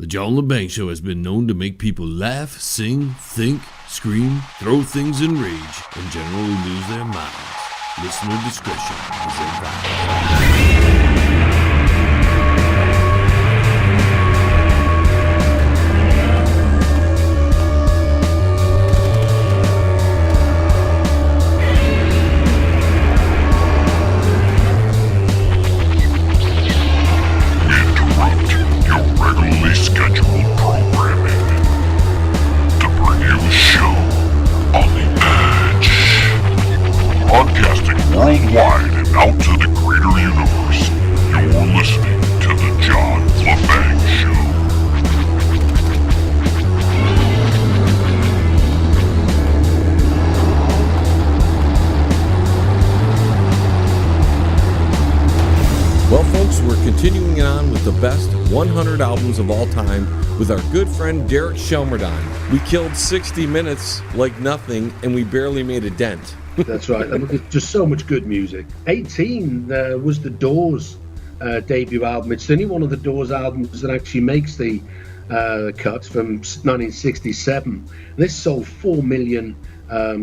The John Lebang Show has been known to make people laugh, sing, think, scream, throw things in rage, and generally lose their minds. Listener discretion is advised. Worldwide and out to the greater universe, you're listening to the John Lebang Show. Well, folks, we're continuing on with the best 100 albums of all time with our good friend Derek Shelmerdine. We killed 60 minutes like nothing, and we barely made a dent. That's right. I mean, there's just so much good music. 18 was the Doors' debut album. It's the only one of the Doors albums that actually makes the cut from 1967. This sold 4 million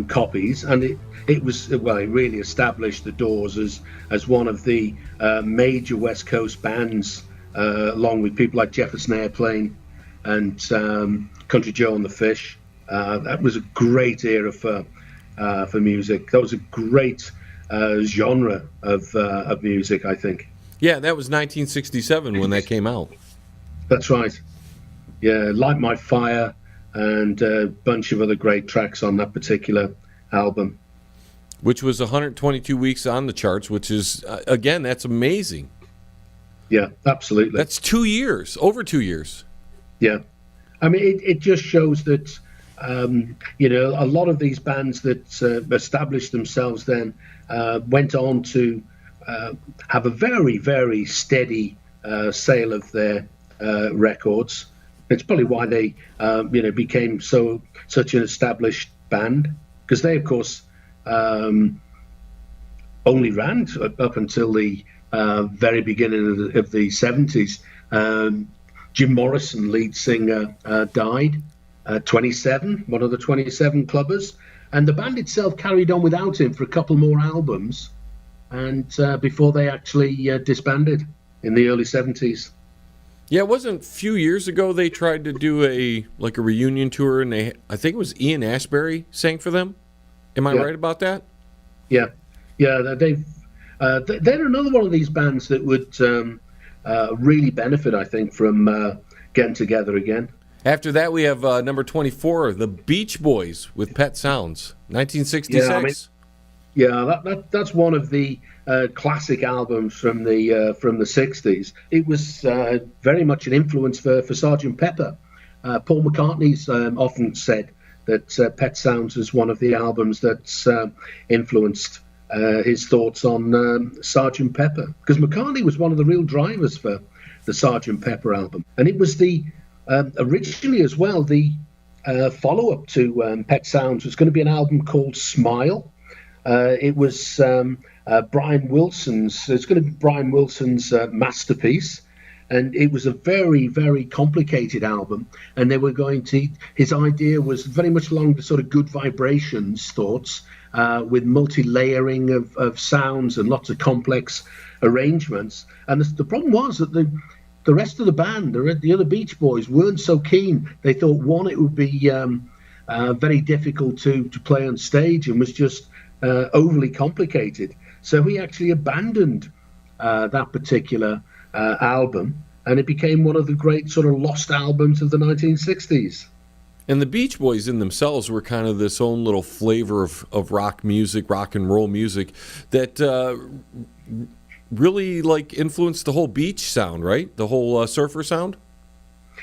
copies, and it really established the Doors as one of the major West Coast bands, along with people like Jefferson Airplane and Country Joe and the Fish. That was a great era for music. That was a great genre of music, I think. Yeah, that was 1967 when that came out. That's right. Yeah, Light My Fire and a bunch of other great tracks on that particular album. Which was 122 weeks on the charts, which is, again, that's amazing. Yeah, absolutely. That's 2 years, over 2 years. Yeah. I mean, it just shows that a lot of these bands that established themselves then went on to have a very, very steady sale of their records. It's probably why they, became such an established band, because they, of course, only ran up until the very beginning of the 70s. Jim Morrison, lead singer, died. 27, one of the 27 clubbers, and the band itself carried on without him for a couple more albums, and before they actually disbanded in the early 70s. Yeah, it wasn't a few years ago they tried to do a reunion tour, and I think it was Ian Astbury sang for them. Am I right about that? Yeah, they're another one of these bands that would really benefit, I think, from getting together again. After that, we have number 24, The Beach Boys with Pet Sounds, 1966. That's one of the classic albums from the 60s. It was very much an influence for Sgt. Pepper. Paul McCartney's often said that Pet Sounds is one of the albums that's influenced his thoughts on Sgt. Pepper, because McCartney was one of the real drivers for the Sgt. Pepper album, and it was the originally as well, the follow-up to Pet Sounds was going to be an album called Smile. It was Brian Wilson's. It's going to be Brian Wilson's masterpiece, and it was a very, very complicated album. And they were going to. His idea was very much along the sort of Good Vibrations thoughts, with multi-layering of sounds and lots of complex arrangements. And the problem was that the rest of the band, the other Beach Boys, weren't so keen. They thought, one, it would be very difficult to play on stage, and was just overly complicated. So he actually abandoned that particular album, and it became one of the great sort of lost albums of the 1960s. And the Beach Boys in themselves were kind of this own little flavor of rock music, rock and roll music, that really influenced the whole beach sound, right? The whole surfer sound.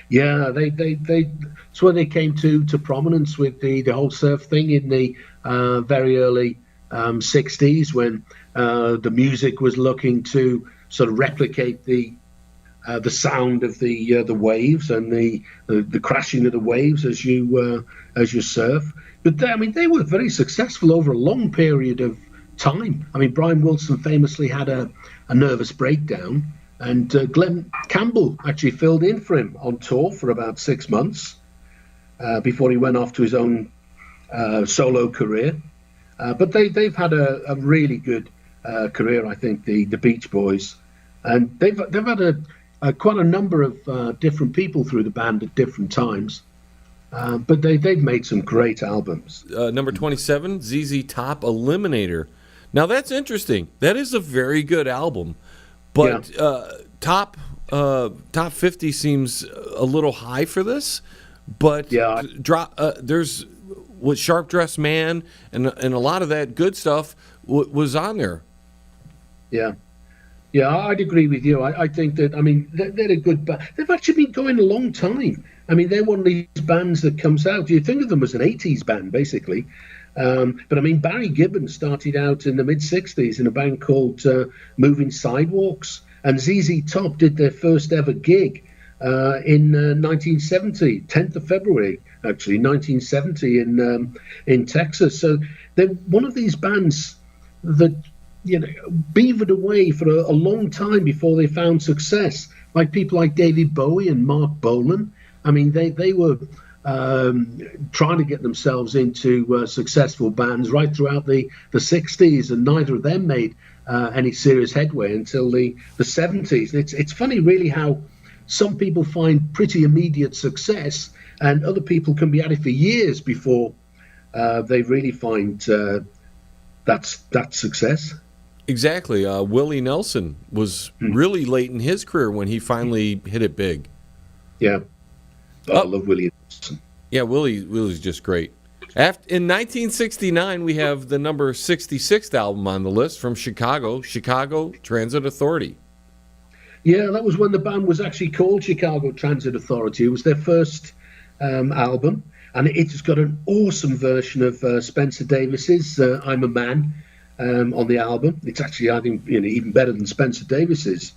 Yeah, that's where they came to prominence with the whole surf thing in the very early 60s, when the music was looking to sort of replicate the sound of the waves and the crashing of the waves as you surf. But they were very successful over a long period of time. I mean, Brian Wilson famously had a nervous breakdown And Glenn Campbell actually filled in for him on tour for about 6 months before he went off to his own solo career. But they've had a really good career, I think, the Beach Boys, and they've had quite a number of different people through the band at different times. But they've made some great albums. Number 27, ZZ Top, Eliminator. Now that's interesting. That is a very good album, but top 50 seems a little high for this. But there's with Sharp Dressed Man and a lot of that good stuff was on there. Yeah, I'd agree with you. I think that, I mean, they're a good band. They've actually been going a long time. I mean, they're one of these bands that comes out. You think of them as an 80s band, basically. But, I mean, Barry Gibbons started out in the mid-60s in a band called Moving Sidewalks. And ZZ Top did their first ever gig in 1970, 10th of February, actually, 1970 in Texas. So they're one of these bands that, beavered away for a long time before they found success, like people like David Bowie and Mark Bolan. I mean, they were trying to get themselves into successful bands right throughout the 60s, and neither of them made any serious headway until the 70s. It's funny, really, how some people find pretty immediate success, and other people can be at it for years before they really find that success. Exactly. Willie Nelson was really late in his career when he finally hit it big. Yeah. I love Willie Nelson. Yeah, Willie's just great. In 1969, we have the number 66th album on the list from Chicago Transit Authority. Yeah, that was when the band was actually called Chicago Transit Authority. It was their first album, and it's got an awesome version of Spencer Davis's I'm a Man on the album. It's actually, I think, even better than Spencer Davis's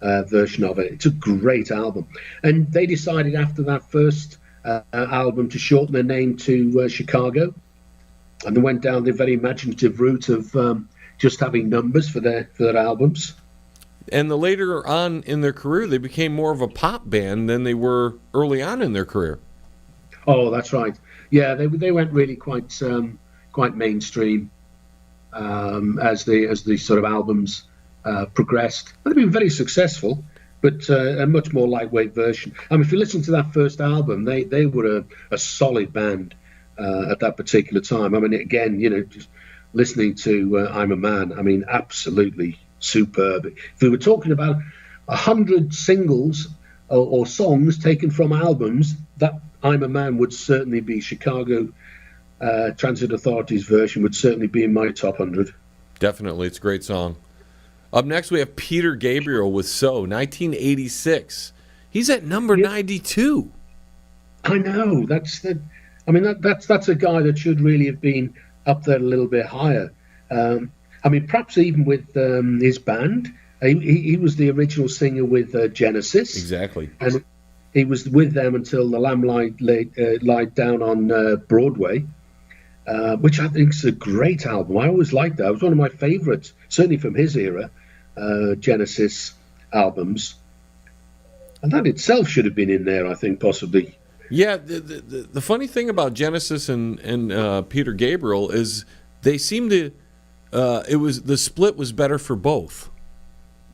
version of it. It's a great album. And they decided after that first album to shorten their name to Chicago, and they went down the very imaginative route of just having numbers for their albums. And the later on in their career, they became more of a pop band than they were early on in their career. Oh, that's right. Yeah, they went really quite mainstream as the sort of albums progressed. They've been very successful, but a much more lightweight version. I mean, if you listen to that first album, they were a solid band at that particular time. I mean, again, just listening to I'm a Man, I mean, absolutely superb. If we were talking about 100 singles or songs taken from albums, that I'm a Man would certainly be Chicago Transit Authority's version would certainly be in my top 100. Definitely. It's a great song. Up next, we have Peter Gabriel with So, 1986. He's at number 92. I know. That's a guy that should really have been up there a little bit higher. I mean, perhaps even with his band. He was the original singer with Genesis. Exactly. And he was with them until The Lamb lied down on Broadway, which I think is a great album. I always liked that. It was one of my favorites, certainly from his era, Genesis albums. And that itself should have been in there, I think, possibly. Yeah, the funny thing about Genesis and Peter Gabriel is they seem to... the split was better for both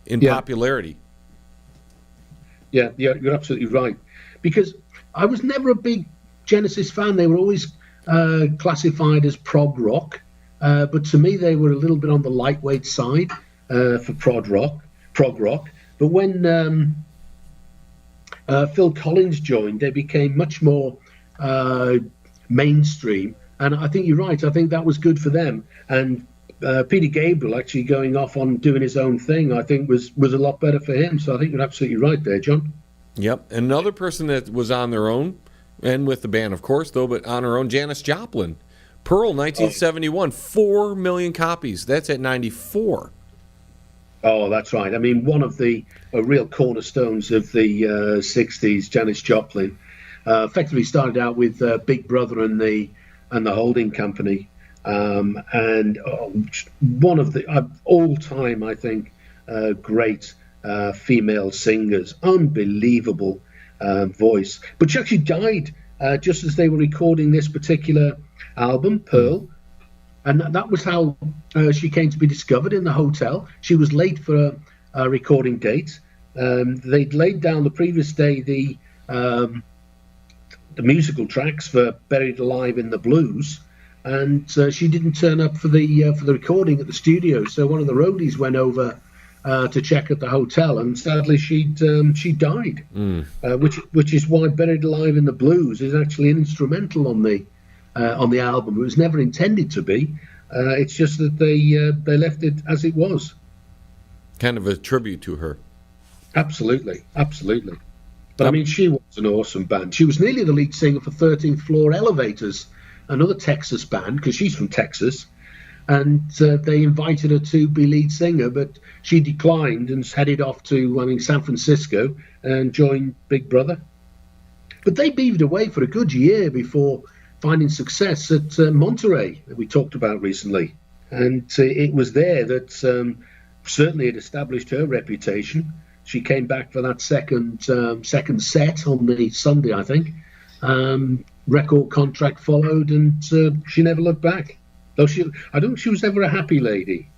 in popularity. Yeah, you're absolutely right. Because I was never a big Genesis fan. They were always classified as prog rock, but to me they were a little bit on the lightweight side for prog rock. But when Phil Collins joined, they became much more mainstream, and I think you're right. I think that was good for them. And Peter Gabriel actually going off on doing his own thing, I think was a lot better for him. So I think you're absolutely right there, John. Yep. Another person that was on their own, and with the band, of course, though, but on her own, Janis Joplin. Pearl, 1971, 4 million copies. That's at 94. Oh, that's right. I mean, one of the real cornerstones of the 60s, Janis Joplin, effectively started out with Big Brother and the holding company. And one of the all-time, I think, great female singers. Unbelievable voice. But she actually died just as they were recording this particular album, Pearl. And that was how she came to be discovered in the hotel. She was late for a recording date. They'd laid down the previous day the musical tracks for Buried Alive in the Blues, and she didn't turn up for the recording at the studio. So one of the roadies went over to check at the hotel, and sadly she died. Which is why Buried Alive in the Blues is actually an instrumental on the album. It was never intended to be. It's just that they left it as it was. Kind of a tribute to her. Absolutely. But I mean, she was an awesome band. She was nearly the lead singer for 13th Floor Elevators, another Texas band, because she's from Texas. And they invited her to be lead singer, but she declined and headed off to, San Francisco and joined Big Brother. But they beaved away for a good year before finding success at Monterey, that we talked about recently. And it was there that certainly it established her reputation. She came back for that second set on the Sunday, I think. Record contract followed, and she never looked back. Though I don't think she was ever a happy lady.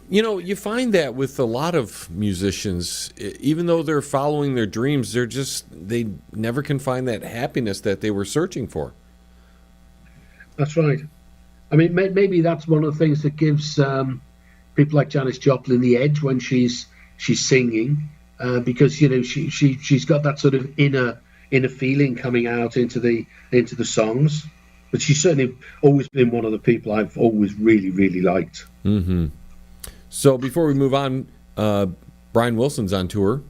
You find that with a lot of musicians, even though they're following their dreams, they never can find that happiness that they were searching for. That's right. I mean, maybe that's one of the things that gives people like Janis Joplin the edge when she's singing, because she's got that sort of inner feeling coming out into the songs. But she's certainly always been one of the people I've always really, really liked. Mm-hmm. So before we move on, Brian Wilson's on tour.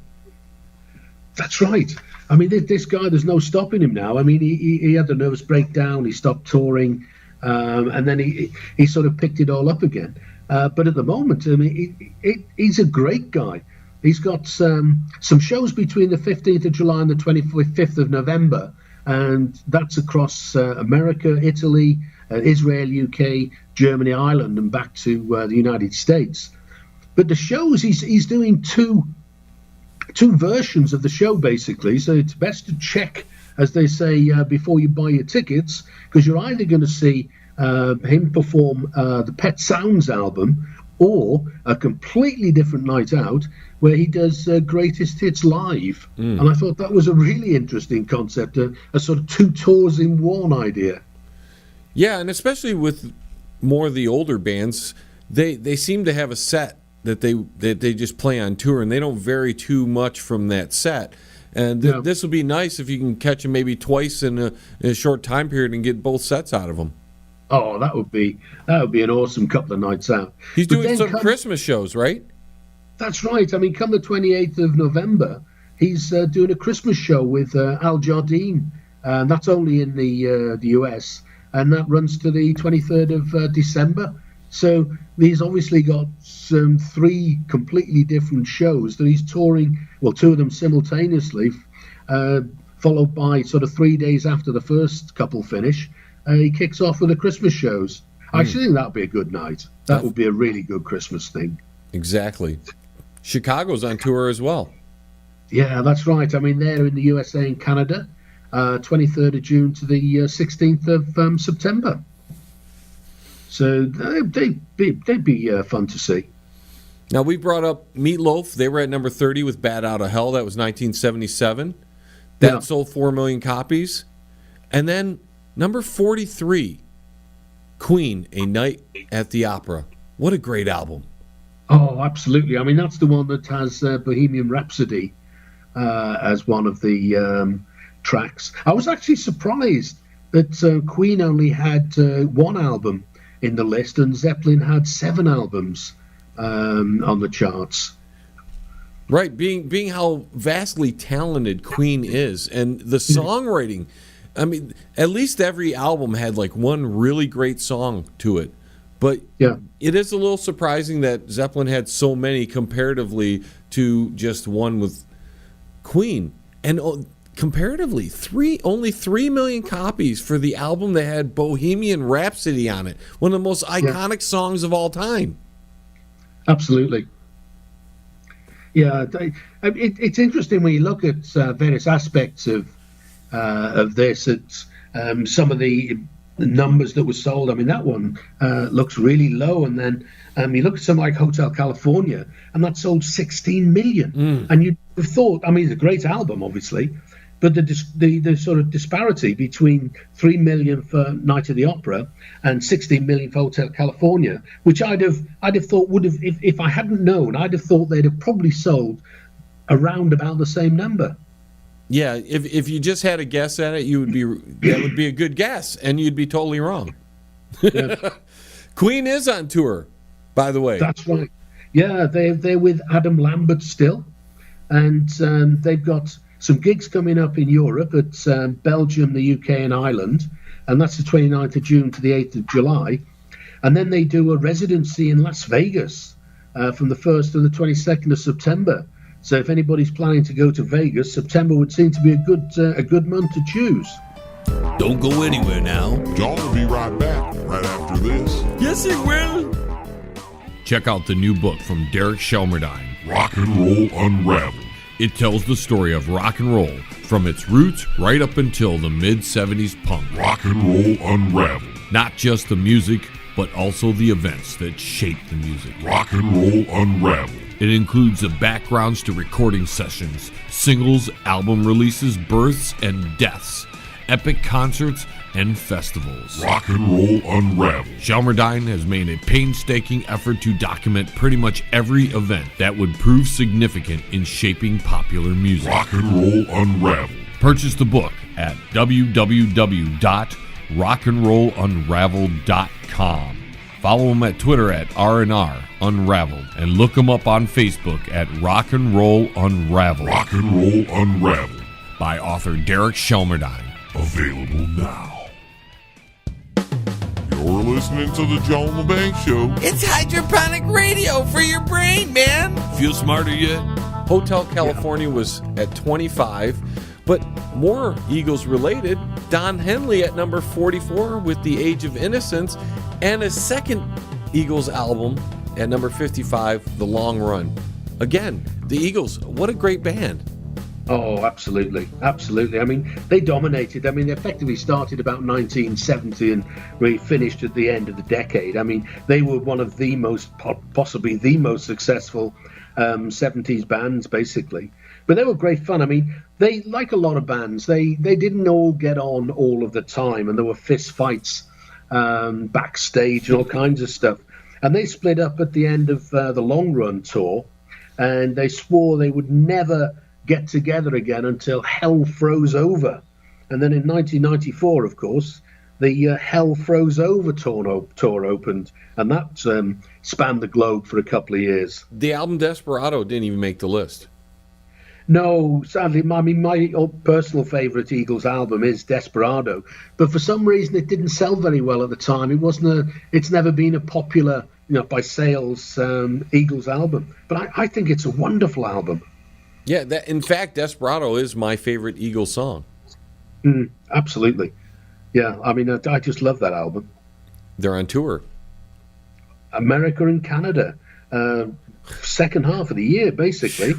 That's right. I mean, this guy, there's no stopping him now. I mean, he had a nervous breakdown. He stopped touring, and then he sort of picked it all up again. But at the moment, I mean, he's a great guy. He's got some shows between the 15th of July and the 25th of November, and that's across America, Italy, Israel, UK, Germany, Ireland, and back to the United States. But the shows, he's doing two versions of the show, basically. So it's best to check, as they say, before you buy your tickets, because you're either going to see him perform the Pet Sounds album, or a completely different night out where he does Greatest Hits Live. And I thought that was a really interesting concept, a sort of two tours in one idea. Yeah, and especially with more of the older bands, they seem to have a set that they just play on tour, and they don't vary too much from that set. And this will be nice if you can catch them maybe twice in a short time period and get both sets out of them. Oh, that would be an awesome couple of nights out. He's doing some Christmas shows, right? That's right. I mean, come the 28th of November, he's doing a Christmas show with Al Jardine, and that's only in the US, and that runs to the 23rd of December. So he's obviously got some three completely different shows that he's touring, well, two of them simultaneously, followed by sort of 3 days after the first couple finish. He kicks off with the Christmas shows. I actually think that would be a good night. That would be a really good Christmas thing. Exactly. Chicago's on tour as well. Yeah, that's right. I mean, they're in the USA and Canada, 23rd of June to the 16th of September. So they'd be fun to see. Now, we brought up Meatloaf. They were at number 30 with Bat Out of Hell. That was 1977. That sold 4 million copies. And then number 43, Queen, A Night at the Opera. What a great album. Oh, absolutely. I mean, that's the one that has Bohemian Rhapsody as one of the tracks. I was actually surprised that Queen only had one album in the list, and Zeppelin had 7 albums on the charts. Right, being how vastly talented Queen is, and the songwriting. I mean, at least every album had like one really great song to it. But it is a little surprising that Zeppelin had so many comparatively to just one with Queen. And comparatively, only 3 million copies for the album that had Bohemian Rhapsody on it, one of the most iconic songs of all time. Absolutely. Yeah, it's interesting when you look at various aspects of this. It's some of the numbers that were sold. I mean, that one looks really low, and then you look at something like Hotel California, and that sold 16 million. And you'd have thought, I mean, it's a great album, obviously, but the sort of disparity between 3 million for Night of the Opera and 16 million for Hotel California, which I'd have thought would have, if I hadn't known, I'd have thought they'd have probably sold around about the same number. Yeah, if you just had a guess at it, that would be a good guess, and you'd be totally wrong. Yeah. Queen is on tour, by the way. That's right. Yeah, they're with Adam Lambert still, and they've got some gigs coming up in Europe at Belgium, the UK, and Ireland, and that's the 29th of June to the 8th of July. And then they do a residency in Las Vegas from the 1st to the 22nd of September. So if anybody's planning to go to Vegas, September would seem to be a good month to choose. Don't go anywhere now. John will be right back right after this. Yes, it will. Check out the new book from Derek Shelmerdine, Rock and Roll Unraveled. It tells the story of rock and roll from its roots right up until the mid-'70s punk. Rock and Roll Unraveled. Not just the music, but also the events that shaped the music. Rock and Roll Unraveled. It includes the backgrounds to recording sessions, singles, album releases, births and deaths, epic concerts, and festivals. Rock and Roll Unraveled. Shelmerdine has made a painstaking effort to document pretty much every event that would prove significant in shaping popular music. Rock and Roll Unraveled. Purchase the book at www.rockandrollunraveled.com. Follow him at Twitter at R&R Unraveled, and look him up on Facebook at Rock and Roll Unraveled. Rock and Roll Unraveled. By author Derek Shelmerdine. Available now. You're listening to the John Lebang Show. It's hydroponic radio for your brain, man. Feel smarter yet? Hotel California was at 25, but more Eagles related, Don Henley at number 44 with The Age of Innocence, and a second Eagles album at number 55, The Long Run. Again, the Eagles, what a great band. Oh, absolutely. Absolutely. I mean, they dominated. I mean, they effectively started about 1970 and really finished at the end of the decade. I mean, they were one of the most, possibly the most successful 70s bands, basically. But they were great fun. I mean, they, like a lot of bands, they didn't all get on all of the time, and there were fist fights backstage and all kinds of stuff. And they split up at the end of the Long Run tour, and they swore they would never get together again until hell froze over. And then in 1994, of course, the Hell Froze Over tour opened, and that spanned the globe for a couple of years. The album Desperado didn't even make the list. No, sadly, I mean, my personal favourite Eagles album is Desperado, but for some reason it didn't sell very well at the time. It's never been a popular, by sales Eagles album. But I think it's a wonderful album. Yeah, in fact, Desperado is my favorite Eagles song. Absolutely. Yeah, I mean, I just love that album. They're on tour. America and Canada, second half of the year, basically.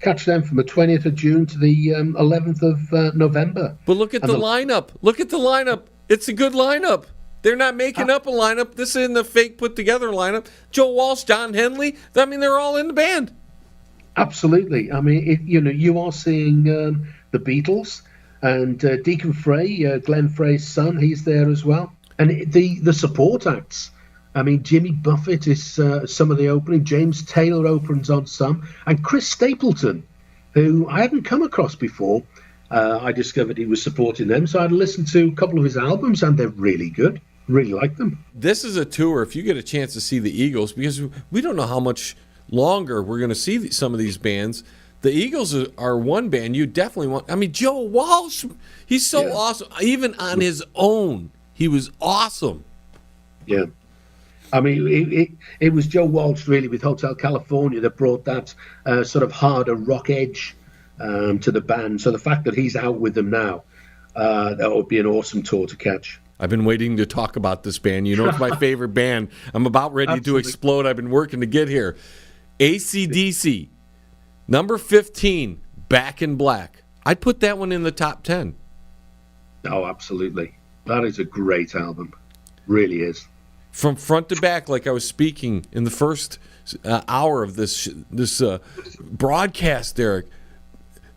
Catch them from the 20th of June to the 11th of November. But look at the lineup. Look at the lineup. It's a good lineup. They're not making up a lineup. This isn't a fake put-together lineup. Joe Walsh, Don Henley, I mean, they're all in the band. Absolutely. I mean, you are seeing the Beatles and Deacon Frey, Glenn Frey's son, he's there as well. And the support acts. I mean, Jimmy Buffett is some of the opening. James Taylor opens on some. And Chris Stapleton, who I hadn't come across before. I discovered he was supporting them. So I'd listened to a couple of his albums, and they're really good. Really like them. This is a tour, if you get a chance to see the Eagles, because we don't know how much longer we're going to see some of these bands. The Eagles are one band you definitely want. I mean, Joe Walsh, he's so awesome. Even on his own, he was awesome. Yeah. I mean, it was Joe Walsh, really, with Hotel California that brought that sort of harder rock edge to the band. So the fact that he's out with them now, that would be an awesome tour to catch. I've been waiting to talk about this band. It's my favorite band. I'm about ready to explode. I've been working to get here. AC/DC, Number 15, Back in Black. I'd put that one in the top 10. Oh, absolutely. That is a great album. Really is. From front to back, like I was speaking in the first hour of this broadcast, Derek.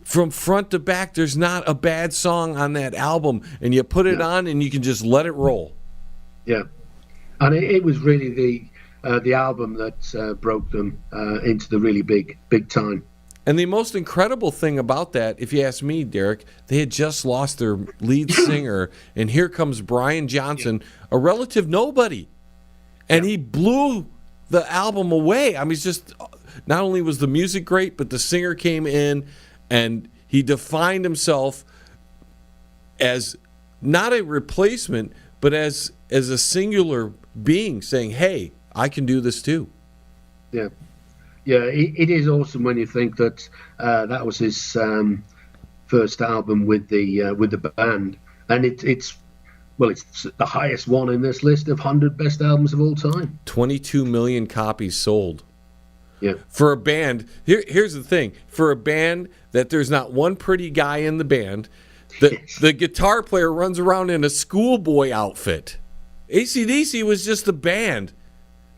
From front to back, there's not a bad song on that album, and you put it on and you can just let it roll. Yeah, and it was really the album that broke them into the really big time. And the most incredible thing about that, if you ask me, Derek, they had just lost their lead singer, and here comes Brian Johnson, a relative nobody, and he blew the album away. I mean, it's just, not only was the music great, but the singer came in and he defined himself as not a replacement, but as a singular being, saying, "Hey, I can do this too." Yeah. Yeah, it is awesome when you think that that was his first album with the band, and it's the highest one in this list of 100 best albums of all time. 22 million copies sold. Yeah. For a band, here's the thing: for a band that there's not one pretty guy in the band, the guitar player runs around in a schoolboy outfit. AC/DC was just a band.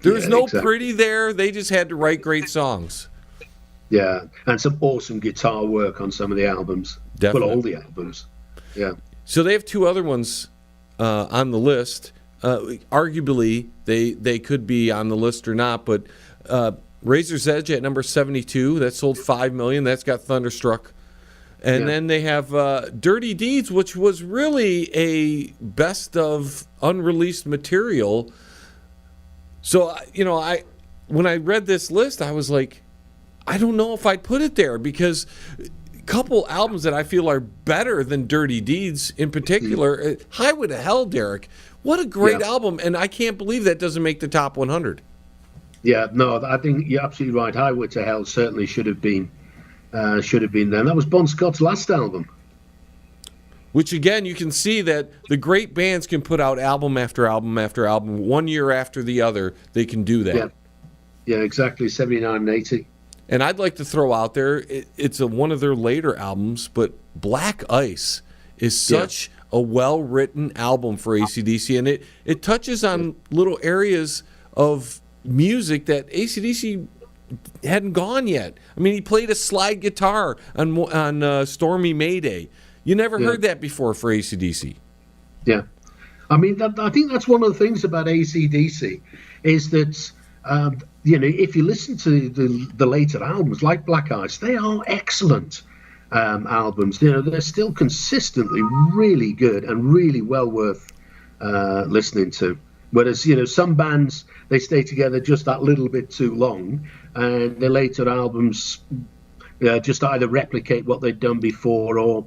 There was no pretty there. They just had to write great songs. Yeah, and some awesome guitar work on some of the albums. Definitely. Well, all the albums. Yeah. So they have two other ones on the list. Arguably, they could be on the list or not, but Razor's Edge at number 72, that sold 5 million. That's got Thunderstruck. And then they have Dirty Deeds, which was really a best of unreleased material. So, when I read this list, I was like, I don't know if I'd put it there, because a couple albums that I feel are better than Dirty Deeds in particular, Highway to Hell, Derek, what a great album, and I can't believe that doesn't make the top 100. Yeah, no, I think you're absolutely right. Highway to Hell certainly should have been there. That was Bon Scott's last album. Which, again, you can see that the great bands can put out album after album after album, 1 year after the other. They can do that. Yeah, exactly, 79 and 80. And I'd like to throw out there, it's one of their later albums, but Black Ice is such a well-written album for AC/DC, and it touches on little areas of music that AC/DC hadn't gone yet. I mean, he played a slide guitar on Stormy Mayday. You never heard that before for AC/DC. Yeah. I mean, I think that's one of the things about AC/DC is that, if you listen to the later albums, like Black Ice, they are excellent albums. They're still consistently really good and really well worth listening to. Whereas, some bands, they stay together just that little bit too long, and the later albums just either replicate what they'd done before or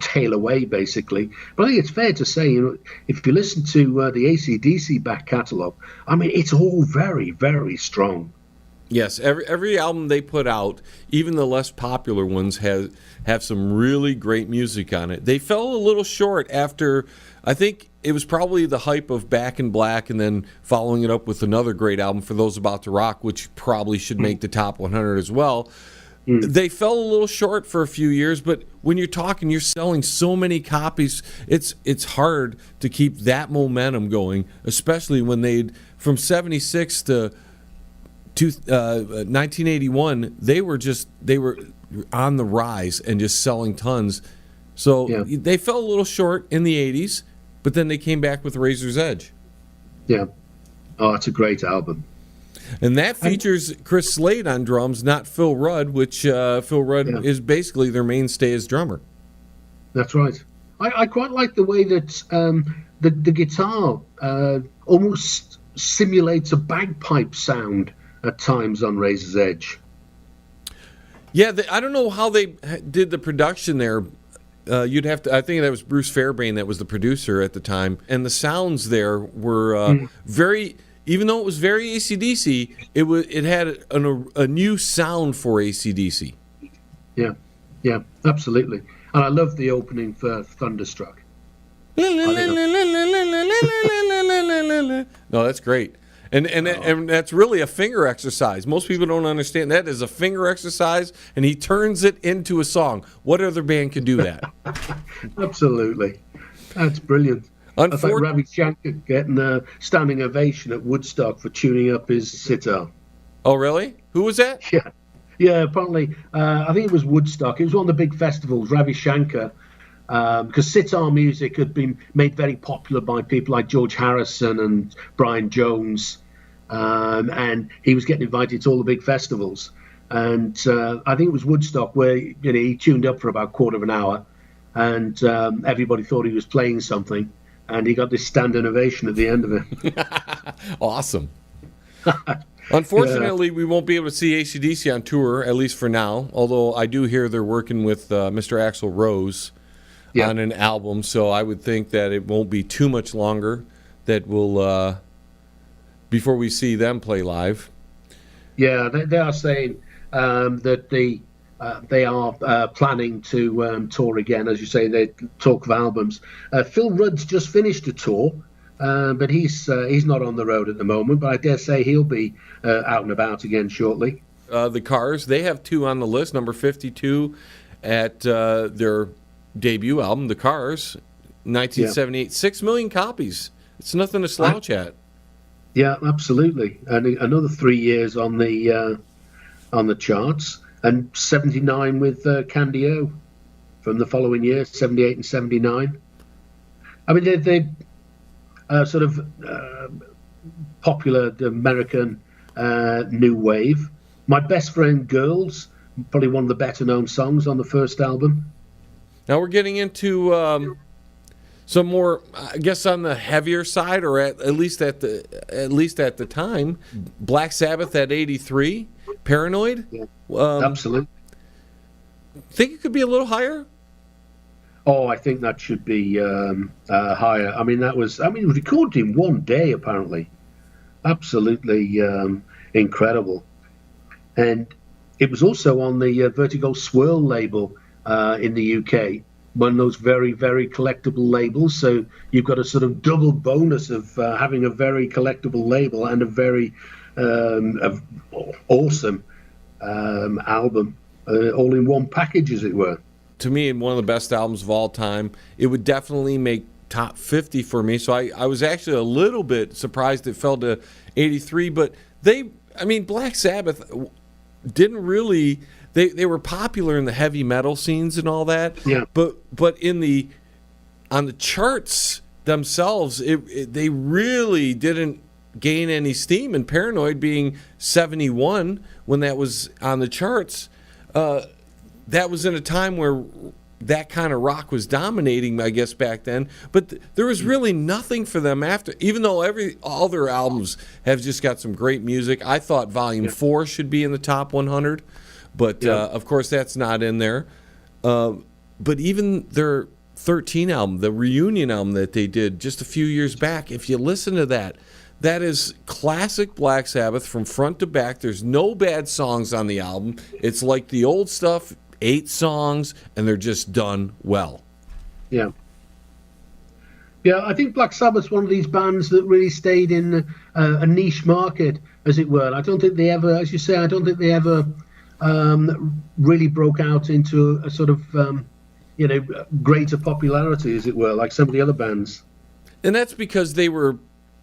tail away, basically. But I think it's fair to say, if you listen to the AC/DC back catalogue, I mean, it's all very, very strong. Yes, every album they put out, even the less popular ones, have some really great music on it. They fell a little short after, I think it was probably the hype of Back in Black, and then following it up with another great album, For Those About to Rock, which probably should make the top 100 as well. They fell a little short for a few years, but when you're selling so many copies, it's hard to keep that momentum going, especially when from 76 to 1981, they were on the rise and just selling tons. So they fell a little short in the 80s, but then they came back with Razor's Edge. Yeah. Oh, it's a great album. And that features Chris Slade on drums, not Phil Rudd, which Phil Rudd is basically their mainstay as drummer. That's right. I quite like the way that the guitar almost simulates a bagpipe sound at times on Razor's Edge. Yeah, I don't know how they did the production there. You'd have to. I think that was Bruce Fairbairn that was the producer at the time, and the sounds there were very. Even though it was very AC/DC, it had a new sound for AC/DC. Yeah, absolutely. And I love the opening for Thunderstruck. No, that's great. And that's really a finger exercise. Most people don't understand that is a finger exercise, and he turns it into a song. What other band can do that? Absolutely. That's brilliant. That's like Ravi Shankar getting a standing ovation at Woodstock for tuning up his sitar. Oh, really? Who was that? Yeah, apparently, I think it was Woodstock. It was one of the big festivals, Ravi Shankar, because sitar music had been made very popular by people like George Harrison and Brian Jones, and he was getting invited to all the big festivals. And I think it was Woodstock where he tuned up for about a quarter of an hour, and everybody thought he was playing something, and he got this standing ovation at the end of it. Awesome. Unfortunately, we won't be able to see AC/DC on tour, at least for now, although I do hear they're working with Mr. Axl Rose on an album, so I would think that it won't be too much longer that we'll before we see them play live. Yeah, they are saying that they are planning to tour again. As you say, they talk of albums. Phil Rudd's just finished a tour. But he's not on the road at the moment, but I dare say he'll be out and about again shortly. The Cars, they have 2 on the list, number 52 at their debut album, The Cars, 1978, 6 million copies. It's nothing to slouch at. Yeah, absolutely. And another 3 years on the charts, and 79 with Candy O from the following year, 78 and 79. I mean, they sort of popular American new wave. My Best Friend Girls, probably one of the better known songs on the first album. Now we're getting into some more, I guess, on the heavier side, or at least at the time. Black Sabbath at 83, Paranoid. Yeah, absolutely. Think it could be a little higher? Oh, I think that should be higher. I mean, it was recorded in one day, apparently. Absolutely incredible. And it was also on the Vertigo Swirl label in the UK, one of those very, very collectible labels. So you've got a sort of double bonus of having a very collectible label and a very awesome album, all in one package, as it were. To me, one of the best albums of all time. It would definitely make top 50 for me. So I was actually a little bit surprised it fell to 83. But Black Sabbath didn't really. They were popular in the heavy metal scenes and all that. Yeah. But on the charts themselves, they really didn't gain any steam. And Paranoid being 71 when that was on the charts. That was in a time where that kind of rock was dominating, I guess, back then. But there was really nothing for them after. Even though all their albums have just got some great music. I thought Volume 4 should be in the top 100. But, of course, that's not in there. But even their 13 album, the reunion album that they did just a few years back, if you listen to that, that is classic Black Sabbath from front to back. There's no bad songs on the album. It's like the old stuff, 8 songs, and they're just done well. Yeah. Yeah, I think Black Sabbath's one of these bands that really stayed in a niche market, as it were. I don't think they ever, as you say, really broke out into a sort of, greater popularity, as it were, like some of the other bands. And that's because they were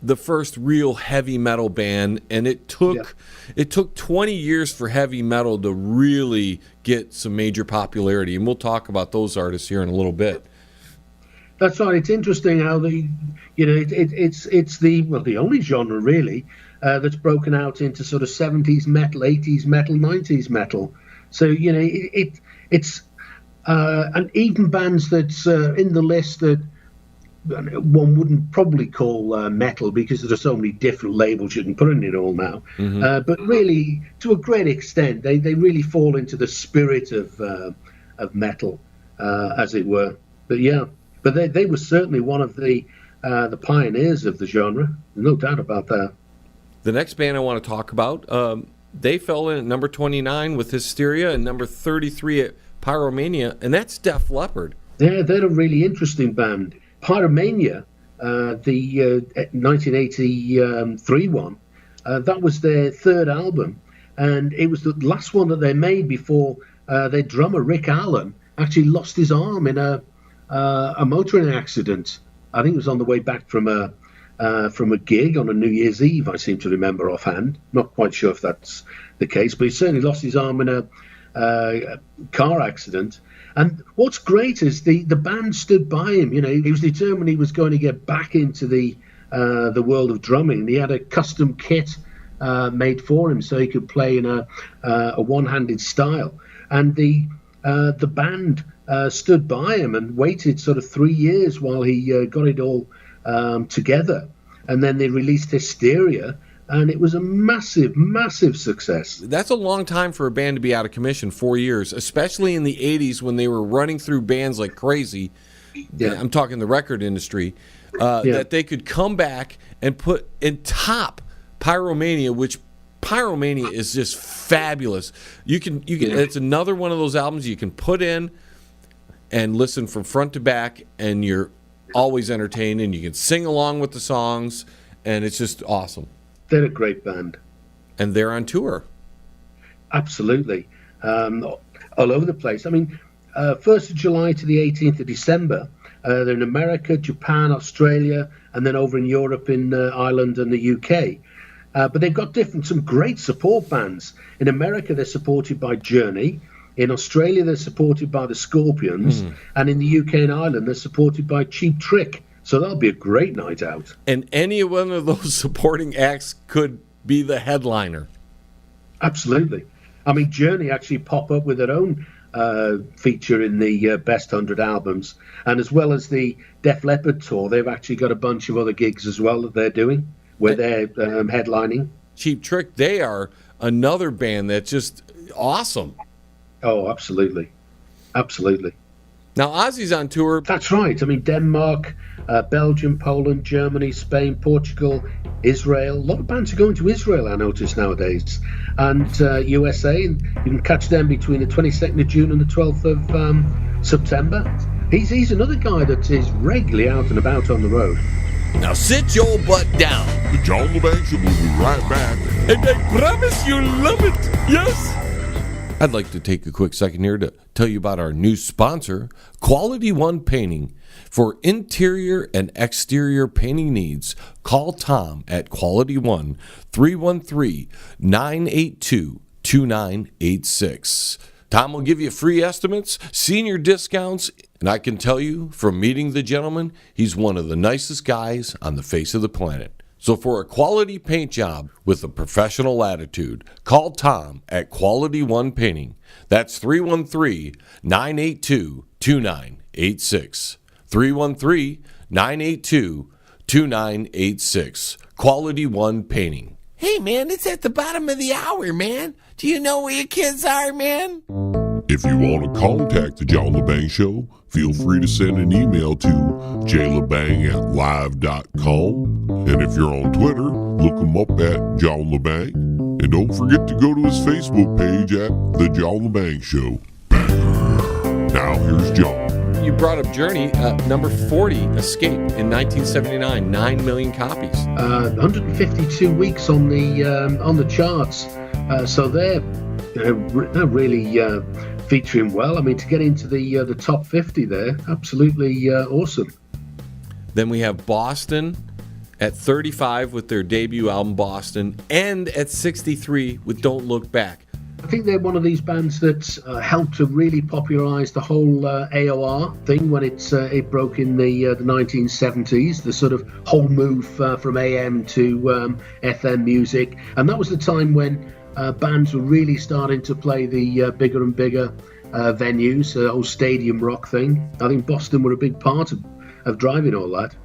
the first real heavy metal band, and it took 20 years for heavy metal to really get some major popularity, and we'll talk about those artists here in a little bit. That's right. It's interesting how it's the only genre really that's broken out into sort of 70s metal, 80s metal, 90s metal. So it's and even bands that's in the list that one wouldn't probably call metal, because there are so many different labels you can put in it all now. Mm-hmm. But really, to a great extent, they really fall into the spirit of metal, as it were. But they were certainly one of the pioneers of the genre. No doubt about that. The next band I want to talk about, they fell in at number 29 with Hysteria and number 33 at Pyromania, and that's Def Leppard. They're a really interesting band. Pyromania, the 1983 one, That was their third album, and it was the last one that they made before their drummer Rick Allen actually lost his arm in a motoring accident. I think it was on the way back from a gig on a New Year's Eve, I seem to remember offhand. Not quite sure if that's the case, but he certainly lost his arm in a car accident. And what's great is the band stood by him. You know, he was determined he was going to get back into the world of drumming. He had a custom kit made for him so he could play in a one-handed style. And the band stood by him and waited sort of 3 years while he got it all together. And then they released Hysteria, and it was a massive, massive success. That's a long time for a band to be out of commission, 4 years, especially in the 80s when they were running through bands like crazy. Yeah. I'm talking the record industry, that they could come back and put and top Pyromania, which Pyromania is just fabulous. You can it's another one of those albums you can put in and listen from front to back, and you're always entertained, and you can sing along with the songs, and it's just awesome. They're a great band. And they're on tour. Absolutely. All over the place. I mean, 1st of July to the 18th of December, they're in America, Japan, Australia, and then over in Europe, in Ireland and the UK. But they've got some great support bands. In America, they're supported by Journey. In Australia, they're supported by the Scorpions. And in the UK and Ireland, they're supported by Cheap Trick. So that'll be a great night out. And any one of those supporting acts could be the headliner. Absolutely. I mean, Journey actually pop up with their own feature in the Best 100 Albums. And as well as the Def Leppard tour, they've actually got a bunch of other gigs as well that they're doing, where they're headlining. Cheap Trick, they are another band that's just awesome. Oh, absolutely. Absolutely. Now, Ozzy's on tour. That's right. I mean, Denmark, Belgium, Poland, Germany, Spain, Portugal, Israel. A lot of bands are going to Israel, I notice, nowadays. And USA, and you can catch them between the 22nd of June and the 12th of September. He's another guy that is regularly out and about on the road. Now sit your butt down. The John Lebang Show will be right back. And I promise you'll love it. Yes? I'd like to take a quick second here to tell you about our new sponsor, Quality One Painting. For interior and exterior painting needs, call Tom at Quality One, 313-982-2986. Tom will give you free estimates, senior discounts, and I can tell you from meeting the gentleman, he's one of the nicest guys on the face of the planet. So for a quality paint job with a professional attitude, call Tom at Quality One Painting. That's 313-982-2986. 313-982-2986. Quality One Painting. Hey, man, it's at the bottom of the hour, man. Do you know where your kids are, man? If you want to contact the John Lebang Show, feel free to send an email to jlebang@live.com. And if you're on Twitter, look him up at John Lebang. And don't forget to go to his Facebook page at The John Lebang Show. Now here's John. You brought up Journey, number 40, Escape, in 1979, 9 million copies. 152 weeks on the charts. So they're really featuring well. I mean, to get into the top 50 there, absolutely awesome. Then we have Boston at 35 with their debut album, Boston, and at 63 with Don't Look Back. I think they're one of these bands that helped to really popularize the whole AOR thing when it broke in the 1970s, the sort of whole move from AM to FM music. And that was the time when bands were really starting to play the bigger and bigger venues, the whole stadium rock thing. I think Boston were a big part of driving all that.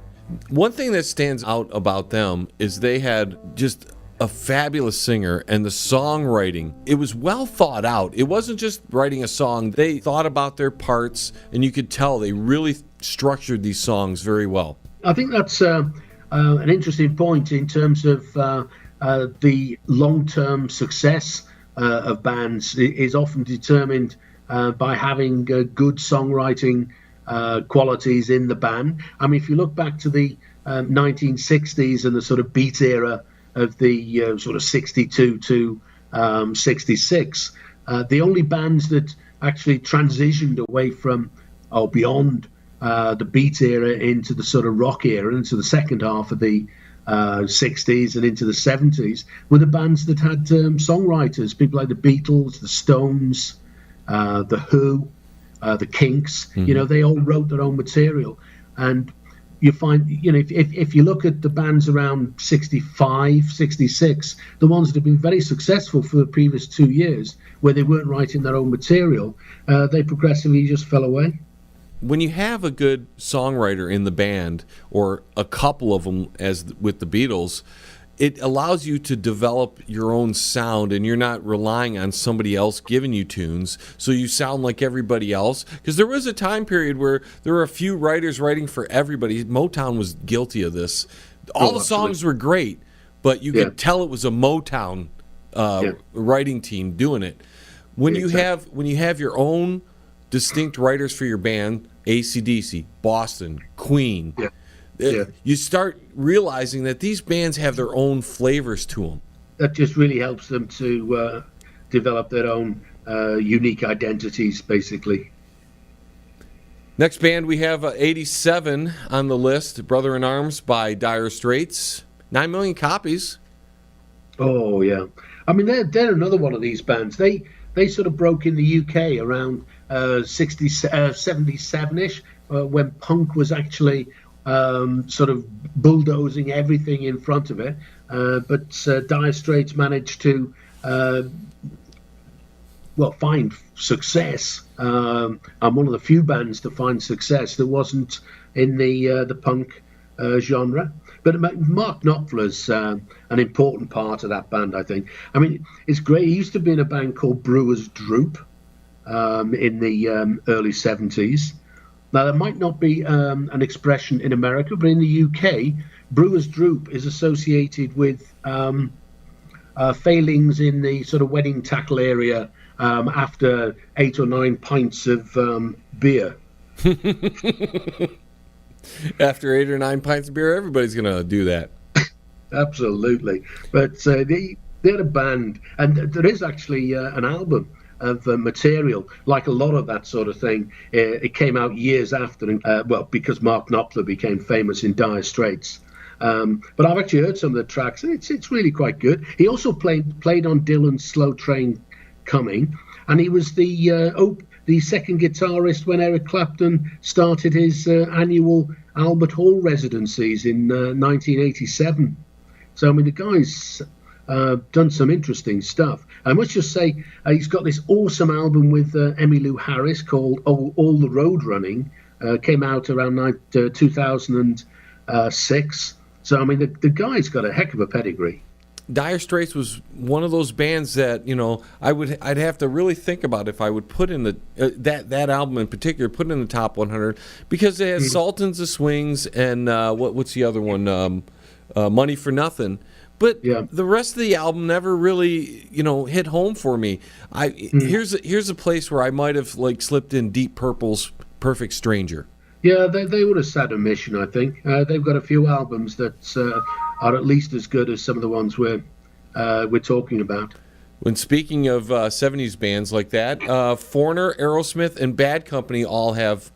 One thing that stands out about them is they had just a fabulous singer, and the songwriting, it was well thought out. It wasn't just writing a song. They thought about their parts, and you could tell they really structured these songs very well. I think that's an interesting point in terms of the long-term success of bands is often determined by having good songwriting qualities in the band. I mean, if you look back to the 1960s and the sort of beat era of the sort of 62 to 66, the only bands that actually transitioned away from or beyond the beat era into the sort of rock era, into the second half of the 60s and into the 70s, were the bands that had songwriters, people like the Beatles, the Stones, the Who, the Kinks. Mm-hmm. They all wrote their own material. And you find, if you look at the bands around 65, 66, the ones that have been very successful for the previous 2 years, where they weren't writing their own material, they progressively just fell away. When you have a good songwriter in the band, or a couple of them, as with the Beatles, it allows you to develop your own sound, and you're not relying on somebody else giving you tunes, so you sound like everybody else. Because there was a time period where there were a few writers writing for everybody. Motown was guilty of this. All the songs were great, but you could tell it was a Motown writing team doing it. When you have your own distinct writers for your band, AC/DC, Boston, Queen, you start realizing that these bands have their own flavors to them. That just really helps them to develop their own unique identities, basically. Next band, we have 87 on the list, Brother in Arms by Dire Straits. 9 million copies. Oh, yeah. I mean, they're another one of these bands. They sort of broke in the UK around 77-ish, when punk was actually sort of bulldozing everything in front of it. But Dire Straits managed to, find success. I'm one of the few bands to find success that wasn't in the punk genre. But Mark Knopfler's an important part of that band, I think. I mean, it's great. He used to be in a band called Brewer's Droop in the early 70s. Now, that might not be an expression in America, but in the UK, Brewer's Droop is associated with failings in the sort of wedding tackle area after 8 or 9 pints of beer. After 8 or 9 pints of beer, everybody's going to do that. Absolutely. But they're a band, and there is actually an album of material, like a lot of that sort of thing. It came out years after, because Mark Knopfler became famous in Dire Straits. But I've actually heard some of the tracks, and it's really quite good. He also played on Dylan's Slow Train Coming, and he was the second guitarist when Eric Clapton started his annual Albert Hall residencies in 1987. So, I mean, the guy's done some interesting stuff. I must just say, he's got this awesome album with Emmylou Harris called All the Road Running. Came out around 2006. So, I mean, the guy's got a heck of a pedigree. Dire Straits was one of those bands that I'd have to really think about if I would put in the that album in particular, put in the top 100, because it has Sultans of Swings and what's the other one, Money for Nothing. But the rest of the album never really hit home for me. Here's a place where I might have slipped in Deep Purple's Perfect Stranger. Yeah, they would have set a mission, I think. They've got a few albums that are at least as good as some of the ones we're talking about. When speaking of 70s bands like that, Foreigner, Aerosmith, and Bad Company all have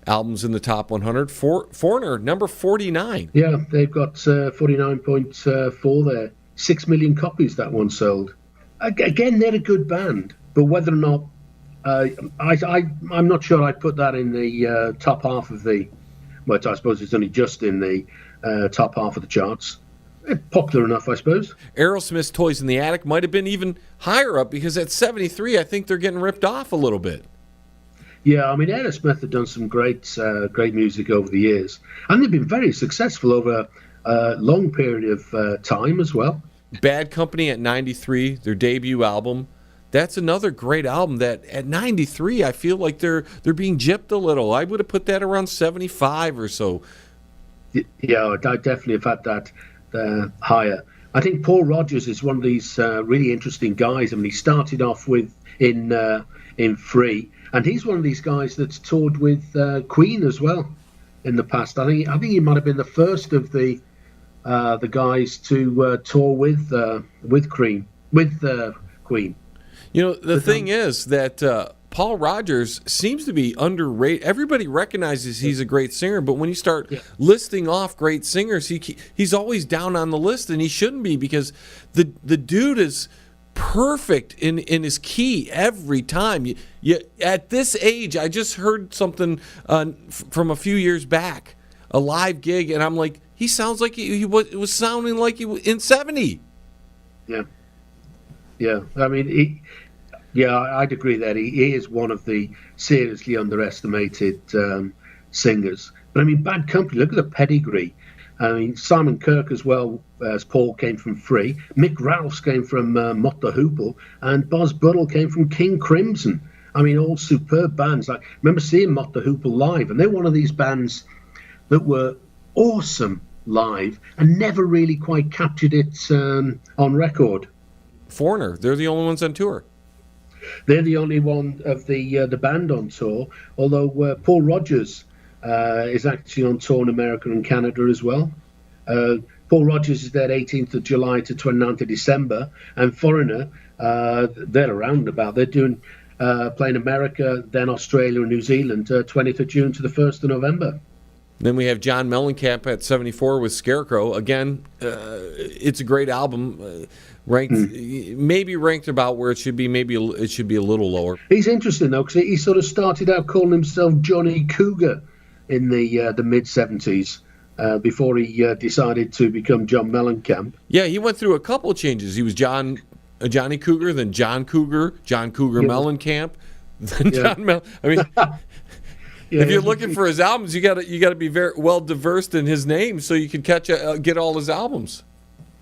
albums in the top 100. Foreigner, number 49. Yeah, they've got 49.4 there. 6 million copies that one sold. Again, they're a good band, but whether or not I'm not sure I'd put that in the top half of the. Well, I suppose it's only just in the top half of the charts. Popular enough, I suppose. Aerosmith's Toys in the Attic might have been even higher up, because at 73, I think they're getting ripped off a little bit. Yeah, I mean, Aerosmith have done some great music over the years, and they've been very successful over a long period of time as well. Bad Company at 93, their debut album. That's another great album that at 93, I feel like they're being gypped a little. I would have put that around 75 or so. Yeah, I definitely have had that higher. I think Paul Rodgers is one of these really interesting guys. I mean, he started off in Free, and he's one of these guys that's toured with Queen as well in the past. I think he might have been the first of the the guys to tour with Queen. You know, the thing is that Paul Rodgers seems to be underrated. Everybody recognizes he's a great singer, but when you start listing off great singers, he's always down on the list, and he shouldn't be, because the dude is perfect in his key every time. You at this age, I just heard something from a few years back, a live gig, and I'm like, he sounds like he was sounding like he was in 70. Yeah. I mean, I'd agree that he is one of the seriously underestimated singers. But I mean, Bad Company, look at the pedigree. I mean, Simon Kirke as well as Paul came from Free. Mick Ralphs came from Mott the Hoople, and Buzz Buddle came from King Crimson. I mean, all superb bands. I remember seeing Mott the Hoople live, and they're one of these bands that were awesome live and never really quite captured it on record. Foreigner, they're the only ones on tour. They're the only one of the band on tour, although Paul Rodgers is actually on tour in America and Canada as well. Paul Rodgers is there 18th of July to 29th of December, and Foreigner, they're around about. They're doing playing America, then Australia and New Zealand, 20th of June to the 1st of November. Then we have John Mellencamp at 74 with Scarecrow. Again, it's a great album. Maybe ranked about where it should be. Maybe it should be a little lower. He's interesting though, because he sort of started out calling himself Johnny Cougar in the mid 70s before he decided to become John Mellencamp. Yeah, he went through a couple of changes. He was Johnny Cougar, then John Cougar Mellencamp, then John Mel. I mean. If you're looking for his albums, you got to be very well diverse in his name so you can get all his albums.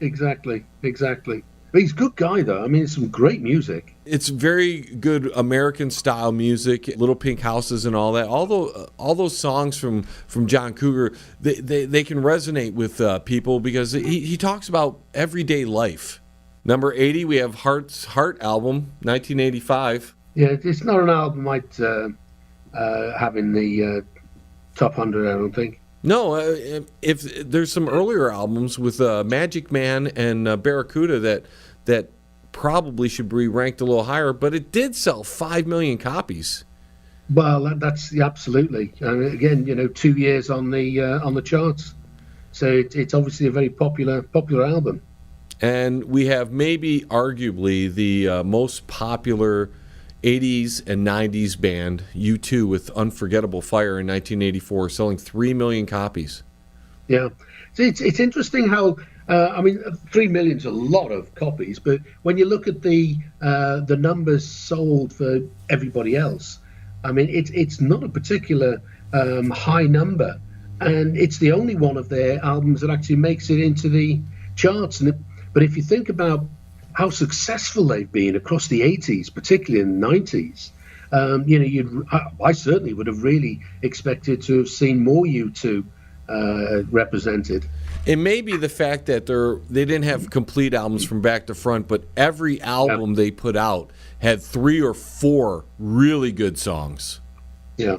Exactly. But he's a good guy, though. I mean, it's some great music. It's very good American style music, Little Pink Houses and all that. All those songs from John Cougar, they can resonate with people because he talks about everyday life. Number 80, we have Heart album, 1985. Yeah, it's not an album I'd have in the top 100, I don't think. No, if there's some earlier albums with Magic Man and Barracuda that probably should be ranked a little higher, but it did sell 5 million copies. Well, that's absolutely. Again, 2 years on the charts, so it's obviously a very popular album. And we have maybe arguably the most popular 80s and 90s band, U2, with Unforgettable Fire in 1984, selling 3 million copies. Yeah. So it's interesting how, 3 million's a lot of copies, but when you look at the numbers sold for everybody else, I mean, it's not a particular high number, and it's the only one of their albums that actually makes it into the charts. But if you think about how successful they've been across the 80s, particularly in the 90s. I certainly would have really expected to have seen more U2 represented. It may be the fact that they didn't have complete albums from back to front, but every album they put out had 3 or 4 really good songs. Yeah.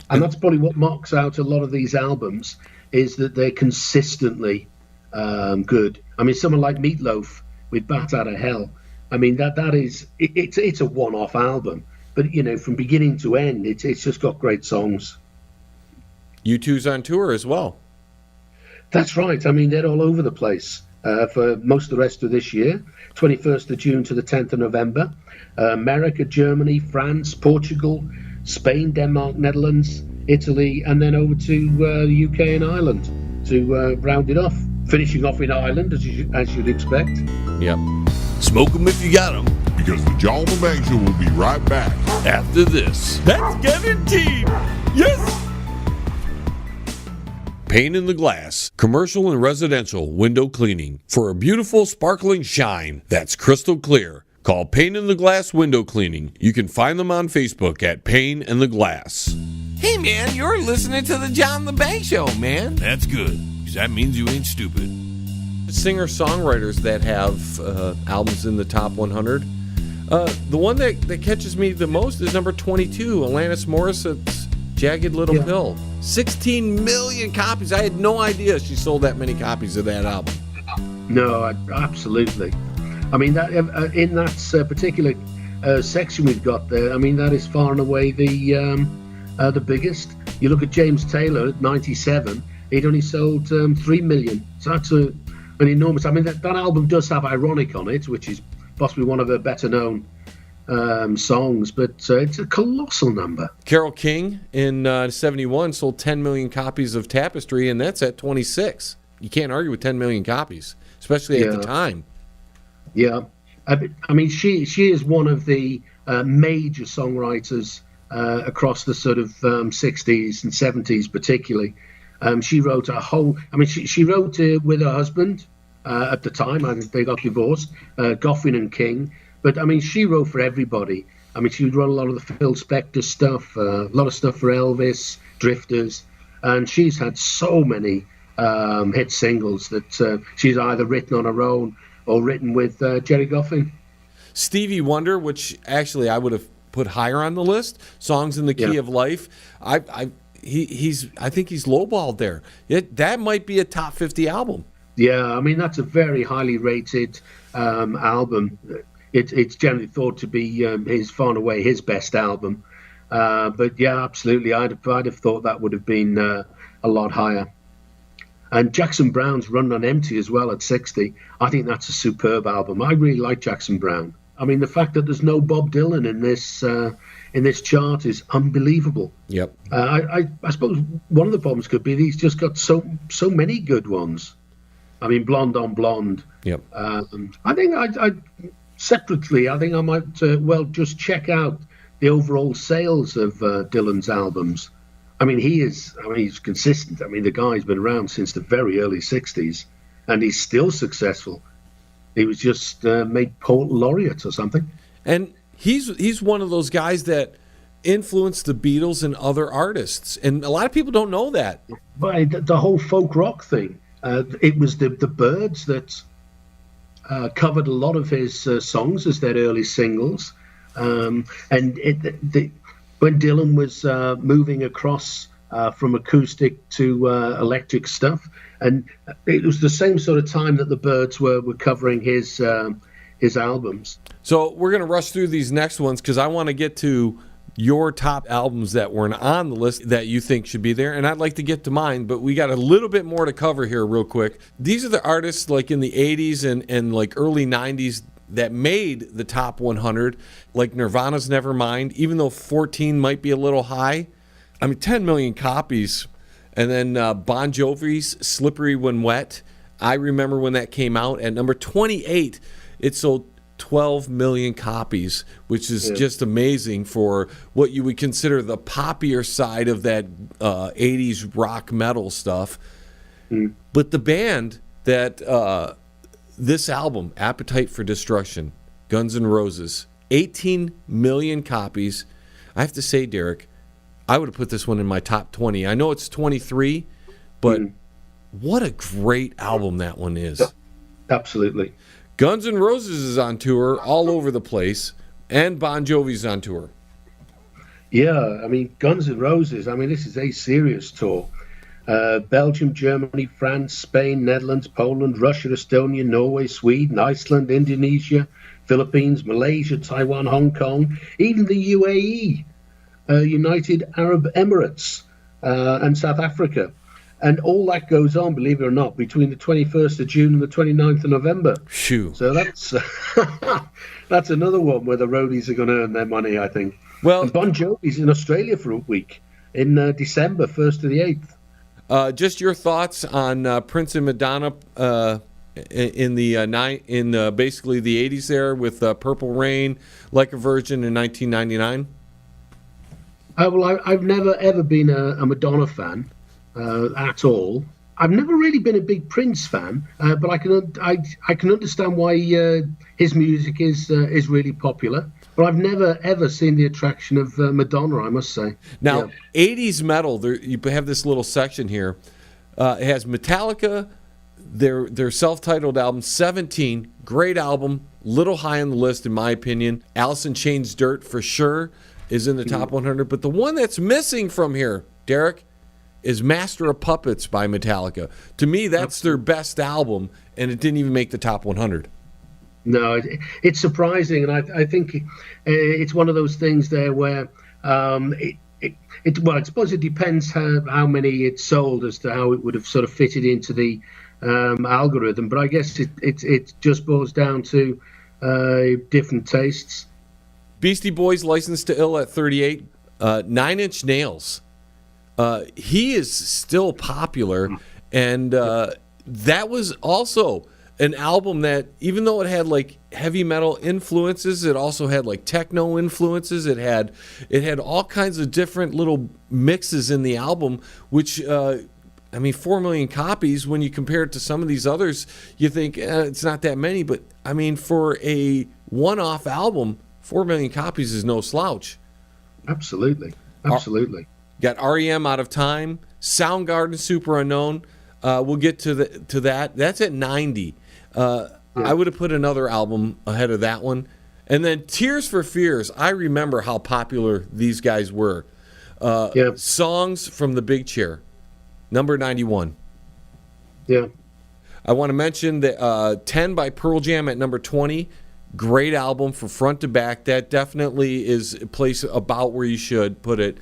And that's probably what marks out a lot of these albums, is that they're consistently good. I mean, someone like Meatloaf with Bat Out of Hell, I mean, that is it's a one-off album, but from beginning to end, it's just got great songs. U2's on tour as well. That's right. I mean, they're all over the place for most of the rest of this year. 21st of June to the 10th of November. America, Germany, France, Portugal, Spain, Denmark, Netherlands, Italy, and then over to the UK and Ireland to round it off. Finishing off in Ireland, as you'd expect. Yep. Smoke 'em if you got 'em. Because the John Lebang Show will be right back. After this. That's guaranteed. Yes. Pane in the Glass, commercial and residential window cleaning for a beautiful sparkling shine that's crystal clear. Call Pane in the Glass Window Cleaning. You can find them on Facebook at Pane in the Glass. Hey, man, you're listening to the John Lebang Show, man. That's good, because that means you ain't stupid. Singer-songwriters that have albums in the top 100. The one that catches me the most is number 22, Alanis Morissette's Jagged Little Pill. 16 million copies. I had no idea she sold that many copies of that album. No, absolutely. I mean, that in that particular section we've got there, I mean, that is far and away the biggest. You look at James Taylor at 97, he'd only sold 3 million. So that's an enormous. I mean, that album does have Ironic on it, which is possibly one of her better known songs, but it's a colossal number. Carole King in 71 sold 10 million copies of Tapestry, and that's at 26. You can't argue with 10 million copies, especially at the time. Yeah. I mean, she is one of the major songwriters across the sort of 60s and 70s particularly. She wrote a whole... I mean, she wrote with her husband at the time. I think they got divorced, Goffin and King. But, I mean, she wrote for everybody. I mean, she wrote a lot of the Phil Spector stuff, a lot of stuff for Elvis, Drifters. And she's had so many hit singles that she's either written on her own or written with Jerry Goffin. Stevie Wonder, which actually I would have put higher on the list, Songs in the Key of Life. I think he's lowballed there. That might be a top 50 album. Yeah, I mean, that's a very highly rated album. It's generally thought to be his far and away his best album. But yeah, absolutely, I'd have thought that would have been a lot higher. And Jackson Browne's Run on Empty as well at 60. I think that's a superb album. I really like Jackson Browne. I mean, the fact that there's no Bob Dylan in this chart is unbelievable. Yep. I suppose one of the problems could be that he's just got so many good ones. I mean, Blonde on Blonde. Yep. I think I separately, I think I might just check out the overall sales of Dylan's albums. I mean, he's consistent. I mean, the guy's been around since the very early 60s, and he's still successful. He was just made poet laureate or something. And he's one of those guys that influenced the Beatles and other artists, and a lot of people don't know that. But the whole folk rock thing, it was the Byrds that covered a lot of his songs as their early singles, and when Dylan was moving across from acoustic to electric stuff, and it was the same sort of time that the Byrds were covering his albums. So we're going to rush through these next ones because I want to get to your top albums that weren't on the list that you think should be there, and I'd like to get to mine, but we got a little bit more to cover here real quick. These are the artists like in the 80s and like early 90s that made the top 100, like Nirvana's Nevermind, even though 14 might be a little high. I mean, 10 million copies. And then Bon Jovi's Slippery When Wet. I remember when that came out. At number 28, it sold 12 million copies, which is just amazing for what you would consider the poppier side of that 80s rock metal stuff. But the band that... this album, Appetite for Destruction, Guns N' Roses, 18 million copies. I have to say, Derek, I would have put this one in my top 20. I know it's 23, but what a great album that one is. Absolutely. Guns N' Roses is on tour all over the place, and Bon Jovi's on tour. Yeah, I mean, Guns N' Roses, I mean, this is a serious tour. Belgium, Germany, France, Spain, Netherlands, Poland, Russia, Estonia, Norway, Sweden, Iceland, Indonesia, Philippines, Malaysia, Taiwan, Hong Kong, even the UAE, United Arab Emirates, and South Africa. And all that goes on, believe it or not, between the 21st of June and the 29th of November. Shoo. So that's another one where the roadies are going to earn their money, I think. Well, and Bon Jovi's in Australia for a week in December 1st to the 8th. Just your thoughts on Prince and Madonna in basically the 80s there with Purple Rain, Like a Virgin in 1999? Well, I've never ever been a Madonna fan at all. I've never really been a big Prince fan, but I can understand why his music is really popular. But I've never, ever seen the attraction of Madonna, I must say. Now, 80s metal, you have this little section here. It has Metallica, their self-titled album, 17, great album, little high on the list in my opinion. Alice in Chains' Dirt for sure. is in the top 100. But the one that's missing from here, Derek, is Master of Puppets by Metallica. To me, that's their best album, and it didn't even make the top 100. No, it's surprising, and I think it's one of those things there where well, I suppose it depends how many it sold as to how it would have sort of fitted into the algorithm. But I guess it just boils down to different tastes. Beastie Boys, Licensed to Ill at 38. 9 Inch Nails. He is still popular, and that was also an album that, even though it had like heavy metal influences, it also had like techno influences. It had all kinds of different little mixes in the album, which 4 million copies. When you compare it to some of these others, you think it's not that many, but I mean, for a one-off album, 4 million copies is no slouch. Absolutely. Got REM, Out of Time, Soundgarden, Super Unknown. We'll get to that. That's at 90. I would have put another album ahead of that one. And then Tears for Fears. I remember how popular these guys were. Songs from the Big Chair, number 91. Yeah. I want to mention that 10 by Pearl Jam at number 20. Great album from front to back. That definitely is a place about where you should put it.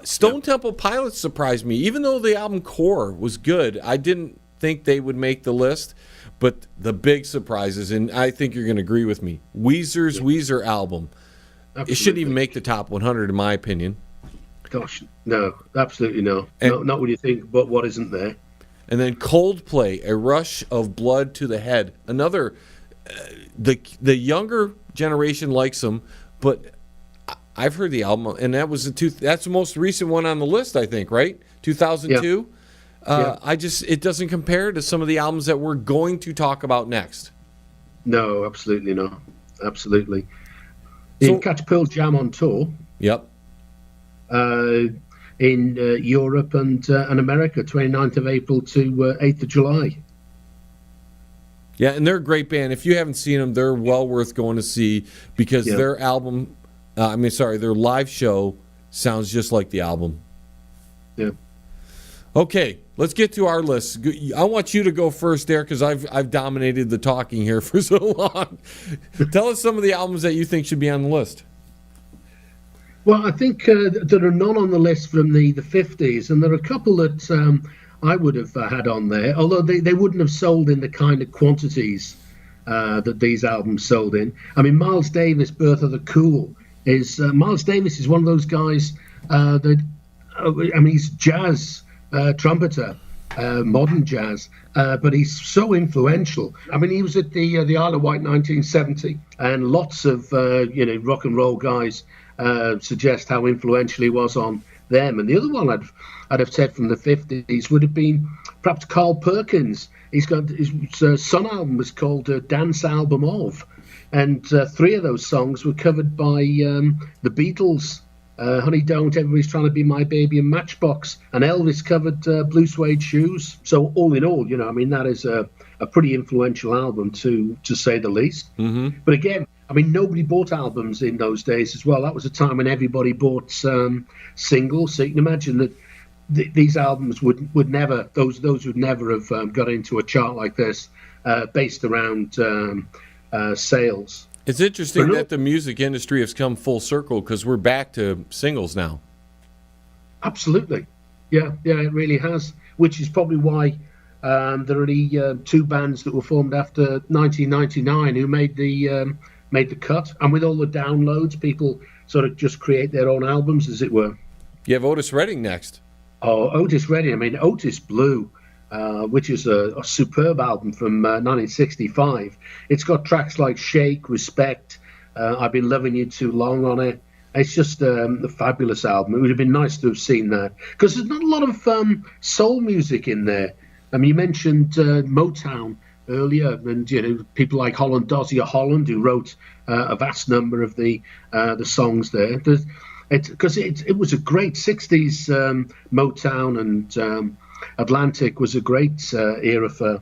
Stone Temple Pilots surprised me. Even though the album Core was good, I didn't think they would make the list. But the big surprises, and I think you're going to agree with me, Weezer's Weezer album. Absolutely. It shouldn't even make the top 100, in my opinion. Gosh, no, absolutely no. Not what you think, but what isn't there. And then Coldplay, A Rush of Blood to the Head. Another, the younger generation likes them, but I've heard the album, and that's the most recent one on the list, I think, right? 2002. Yeah. It doesn't compare to some of the albums that we're going to talk about next. No, absolutely not. Absolutely. You can catch Pearl Jam on tour. Yep. In Europe and America, 29th of April to 8th of July. Yeah, and they're a great band. If you haven't seen them, they're well worth going to see because their album, their live show sounds just like the album. Yeah. Okay, let's get to our list. I want you to go first, Derek, because I've dominated the talking here for so long. Tell us some of the albums that you think should be on the list. Well, I think there are none on the list from the 50s, and there are a couple that I would have had on there, although they wouldn't have sold in the kind of quantities that these albums sold in. I mean, Miles Davis, Birth of the Cool, Miles Davis is one of those guys he's jazz trumpeter, modern jazz, but he's so influential. I mean, he was at the Isle of Wight 1970, and lots of rock and roll guys suggest how influential he was on them. And the other one I'd have said from the 50s would have been perhaps Carl Perkins. His son album was called Dance Album Of, and 3 of those songs were covered by the Beatles. Honey Don't, Everybody's Trying to Be My Baby, and Matchbox, and Elvis covered Blue Suede Shoes. So all in all, that is a pretty influential album to say the least. Mm-hmm. But again, nobody bought albums in those days as well. That was a time when everybody bought singles. So you can imagine that these albums would never, those would never have got into a chart like this based around sales. It's interesting that the music industry has come full circle because we're back to singles now. Absolutely. Yeah, it really has, which is probably why there are only 2 bands that were formed after 1999 who made the cut. And with all the downloads, people sort of just create their own albums, as it were. You have Otis Redding next. Oh, Otis Redding. Otis Blue. Which is a superb album from 1965. It's got tracks like Shake, Respect, I've Been Loving You Too Long on it. It's just a fabulous album. It would have been nice to have seen that. Because there's not a lot of soul music in there. You mentioned Motown earlier, and people like Dozier Holland, who wrote a vast number of the songs there. Because it was a great 60s Motown, and Atlantic was a great era for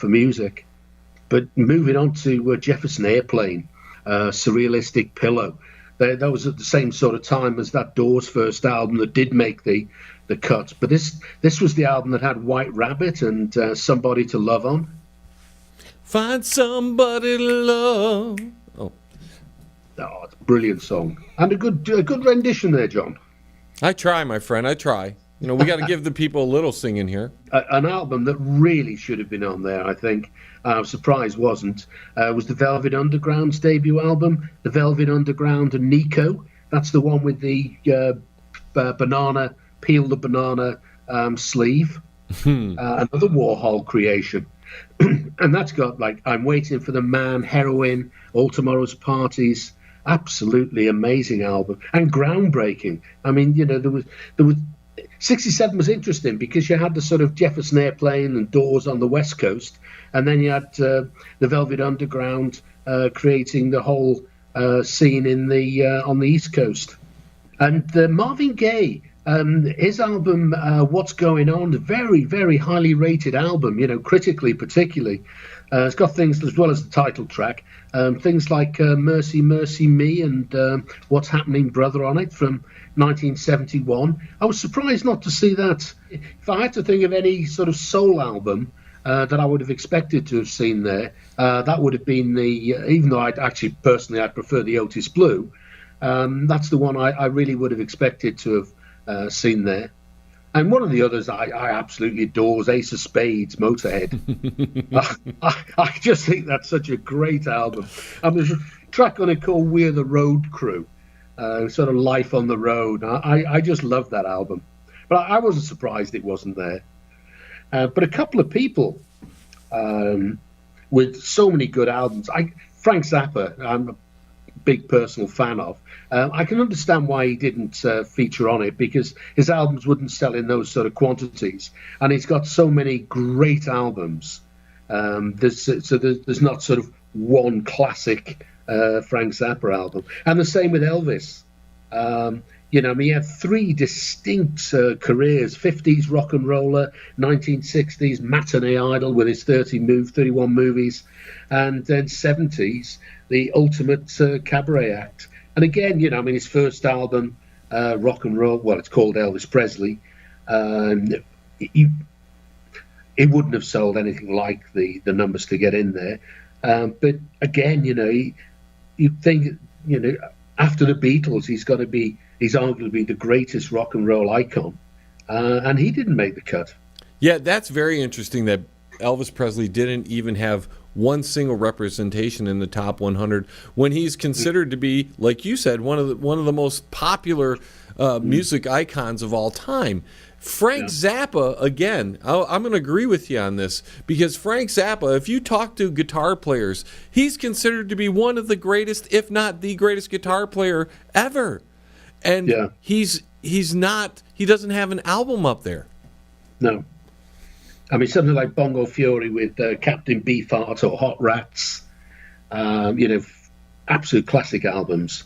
music. But moving on to Jefferson Airplane, Surrealistic Pillow, That was at the same sort of time as that Doors first album that did make the cut. But this was the album that had White Rabbit and Somebody to Love on. Find somebody to love. Oh, it's a brilliant song. And a good rendition there, John. I try, my friend, I try. You know, we got to give the people a little singing here. An album that really should have been on there, I think. I was surprised wasn't. Was the Velvet Underground's debut album, The Velvet Underground and Nico. That's the one with the banana, peel the banana sleeve. Another Warhol creation. And that's got, like, I'm Waiting for the Man, Heroin, All Tomorrow's Parties. Absolutely amazing album. And groundbreaking. I mean, you know, there was 67 was interesting because you had the sort of Jefferson Airplane and Doors on the West Coast, and then you had the Velvet Underground creating the whole scene in on the East Coast. And Marvin Gaye, his album What's Going On, a very, very highly rated album, you know, critically particularly. It's got things, as well as the title track, things like Mercy, Mercy Me and What's Happening, Brother on it from 1971. I was surprised not to see that. If I had to think of any sort of soul album that I would have expected to have seen there, that would have been even though I'd prefer the Otis Blue, that's the one I really would have expected to have seen there. And one of the others I absolutely adore is Ace of Spades, Motorhead. I just think that's such a great album. And there's a track on it called We're the Road Crew, sort of life on the road. I just love that album. But I wasn't surprised it wasn't there. But a couple of people with so many good albums. Frank Zappa, I'm a big personal fan of. I can understand why he didn't feature on it, because his albums wouldn't sell in those sort of quantities, and he's got so many great albums. There's not sort of one classic Frank Zappa album, and the same with Elvis. You know, he had three distinct careers: 50s rock and roller, 1960s matinee idol with his 31 movies, and then 70s the ultimate cabaret act. And again, you know, I mean, his first album, rock and roll, well, it's called Elvis Presley. It wouldn't have sold anything like the numbers to get in there. But again, you know, you think, you know, after the Beatles, he's arguably the greatest rock and roll icon. And he didn't make the cut. Yeah, that's very interesting that Elvis Presley didn't even have one single representation in the top 100 when he's considered to be, like you said, one of the most popular music icons of all time. Frank Zappa, again, I'm going to agree with you on this, because Frank Zappa, if you talk to guitar players, he's considered to be one of the greatest, if not the greatest guitar player ever. And he doesn't have an album up there. No. I mean, something like Bongo Fury with Captain Beefheart or Hot Rats, you know, absolute classic albums.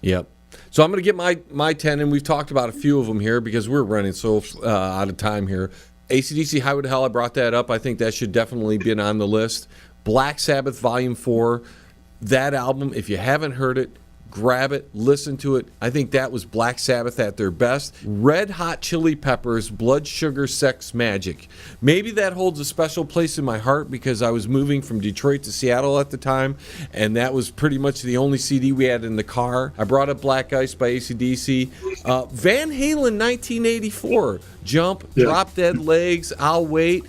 Yep. So I'm going to get my 10, and we've talked about a few of them here because we're running so out of time here. AC/DC Highway to Hell, I brought that up. I think that should definitely be on the list. Black Sabbath Volume 4, that album, if you haven't heard it, grab it, listen to it. I think that was Black Sabbath at their best. Red Hot Chili Peppers, Blood Sugar Sex Magic. Maybe that holds a special place in my heart because I was moving from Detroit to Seattle at the time, and that was pretty much the only CD we had in the car. I brought up Black Ice by AC/DC. Van Halen 1984, Jump, Drop Dead Legs, I'll Wait,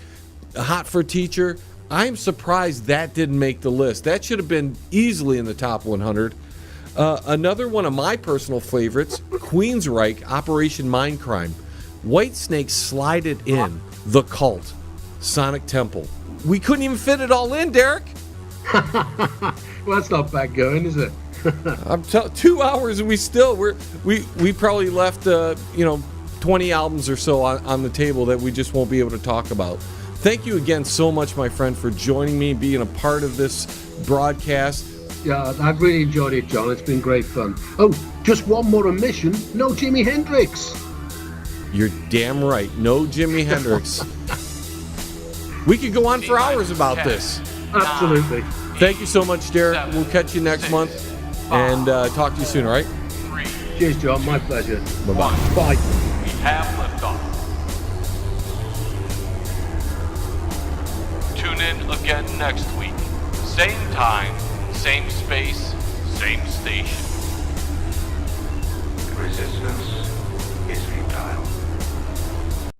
Hot for Teacher. I'm surprised that didn't make the list. That should have been easily in the top 100. Another one of my personal favorites, Queensryche, Operation Mindcrime. Whitesnake Slide It In, The Cult, Sonic Temple. We couldn't even fit it all in, Derek. Well, that's not bad going, is it? 2 hours and we probably left 20 albums or so on the table that we just won't be able to talk about. Thank you again so much, my friend, for joining me, being a part of this broadcast. Yeah, I've really enjoyed it, John. It's been great fun. Oh, just one more omission. No Jimi Hendrix. You're damn right. No Jimi Hendrix. We could go on for hours about this. Absolutely. Thank you so much, Derek. We'll catch you next month. and talk to you soon, all right? Cheers, John. My pleasure. Bye-bye. Bye. We have liftoff. Tune in again next week. Same time, same space, same station. Resistance